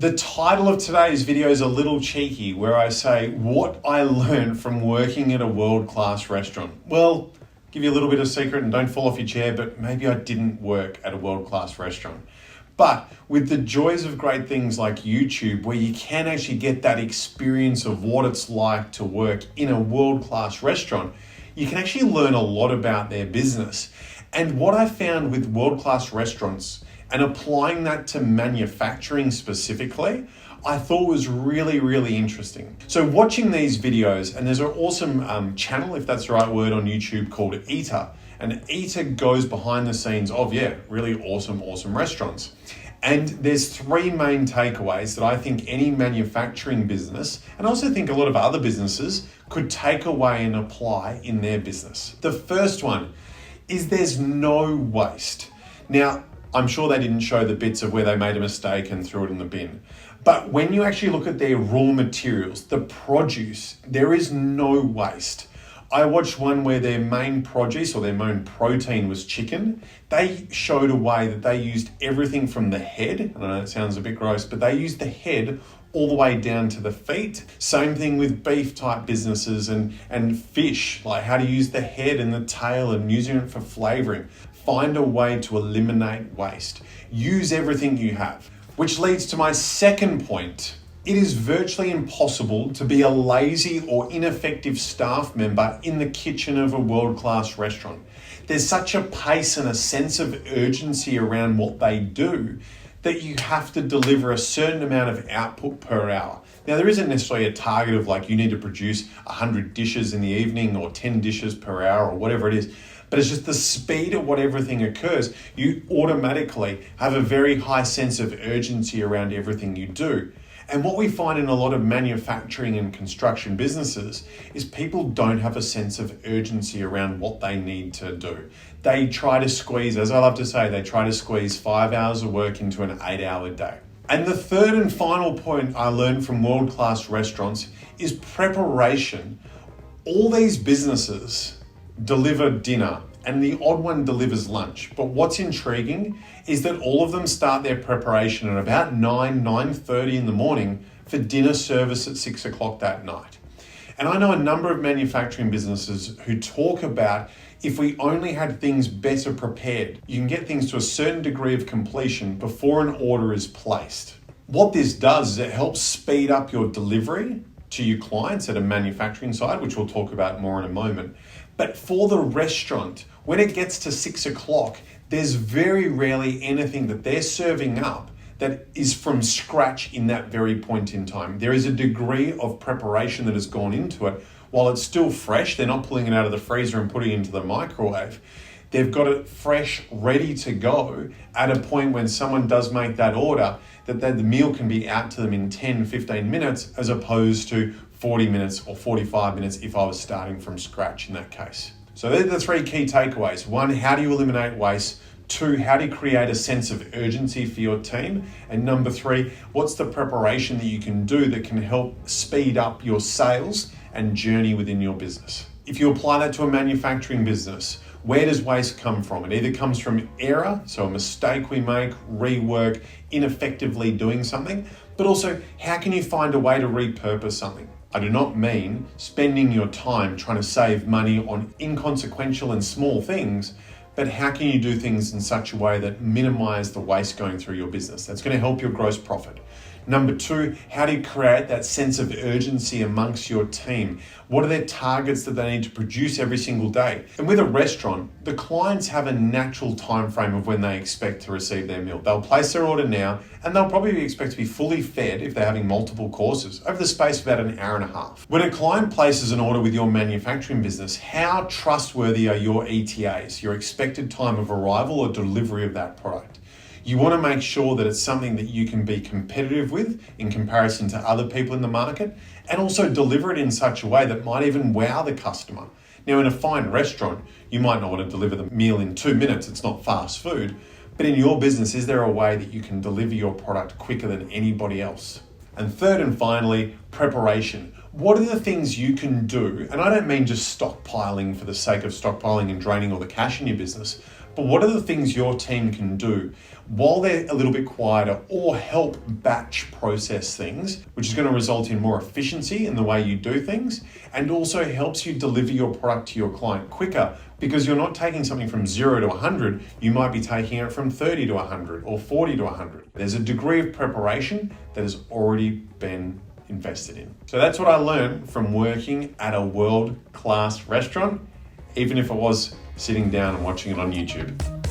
The title of today's video is a little cheeky, where I say what I learned from working at a world-class restaurant. Well, give you a little bit of secret and don't fall off your chair, but maybe I didn't work at a world-class restaurant. But with the joys of great things like YouTube, where you can actually get that experience of what it's like to work in a world-class restaurant, you can actually learn a lot about their business. And what I found with world-class restaurants and applying that to manufacturing specifically, I thought was really, really interesting. So watching these videos, and there's an awesome channel, if that's the right word, on YouTube called Eater. And Eater goes behind the scenes of, really awesome restaurants. And there's three main takeaways that I think any manufacturing business, and I also think a lot of other businesses, could take away and apply in their business. The first one is there's no waste. Now, I'm sure they didn't show the bits of where they made a mistake and threw it in the bin. But when you actually look at their raw materials, the produce, there is no waste. I watched one where their main produce or their main protein was chicken. They showed a way that they used everything from the head. I know it sounds a bit gross, but they used the head all the way down to the feet. Same thing with beef type businesses and fish, like how to use the head and the tail and using it for flavoring. Find a way to eliminate waste. Use everything you have. Which leads to my second point. It is virtually impossible to be a lazy or ineffective staff member in the kitchen of a world-class restaurant. There's such a pace and a sense of urgency around what they do that you have to deliver a certain amount of output per hour. Now, there isn't necessarily a target of like you need to produce 100 dishes in the evening or 10 dishes per hour or whatever it is. But it's just the speed at what everything occurs. You automatically have a very high sense of urgency around everything you do. And what we find in a lot of manufacturing and construction businesses is people don't have a sense of urgency around what they need to do. They try to squeeze, as I love to say, they try to squeeze 5 hours of work into an 8-hour day. And the third and final point I learned from world-class restaurants is preparation. All these businesses deliver dinner and the odd one delivers lunch. But what's intriguing is that all of them start their preparation at about 9:30 in the morning for dinner service at 6 o'clock that night. And I know a number of manufacturing businesses who talk about if we only had things better prepared, you can get things to a certain degree of completion before an order is placed. What this does is it helps speed up your delivery to your clients at a manufacturing side, which we'll talk about more in a moment. But for the restaurant, when it gets to 6 o'clock, there's very rarely anything that they're serving up that is from scratch in that very point in time. There is a degree of preparation that has gone into it. While it's still fresh, they're not pulling it out of the freezer and putting it into the microwave. They've got it fresh, ready to go at a point when someone does make that order, that the meal can be out to them in 10, 15 minutes, as opposed to 40 minutes or 45 minutes if I was starting from scratch in that case. So they're the three key takeaways. One, how do you eliminate waste? Two, how do you create a sense of urgency for your team? And number three, what's the preparation that you can do that can help speed up your sales and journey within your business? If you apply that to a manufacturing business, where does waste come from? It either comes from error, so a mistake we make, rework, ineffectively doing something, but also how can you find a way to repurpose something? I do not mean spending your time trying to save money on inconsequential and small things, but how can you do things in such a way that minimize the waste going through your business? That's going to help your gross profit. Number two, how do you create that sense of urgency amongst your team? What are their targets that they need to produce every single day? And with a restaurant, the clients have a natural time frame of when they expect to receive their meal. They'll place their order now, and they'll probably expect to be fully fed if they're having multiple courses over the space of about an hour and a half. When a client places an order with your manufacturing business, how trustworthy are your ETAs, your expected time of arrival or delivery of that product? You want to make sure that it's something that you can be competitive with in comparison to other people in the market, and also deliver it in such a way that might even wow the customer. Now, in a fine restaurant, you might not want to deliver the meal in 2 minutes. It's not fast food. But in your business, is there a way that you can deliver your product quicker than anybody else? And third and finally, preparation. What are the things you can do? And I don't mean just stockpiling for the sake of stockpiling and draining all the cash in your business, But what are the things your team can do while they're a little bit quieter, or help batch process things, which is going to result in more efficiency in the way you do things, and also helps you deliver your product to your client quicker, because you're not taking something from 0 to 100, you might be taking it from 30 to 100 or 40 to 100. There's a degree of preparation that has already been invested in. So that's what I learned from working at a world-class restaurant, even if it was sitting down and watching it on YouTube.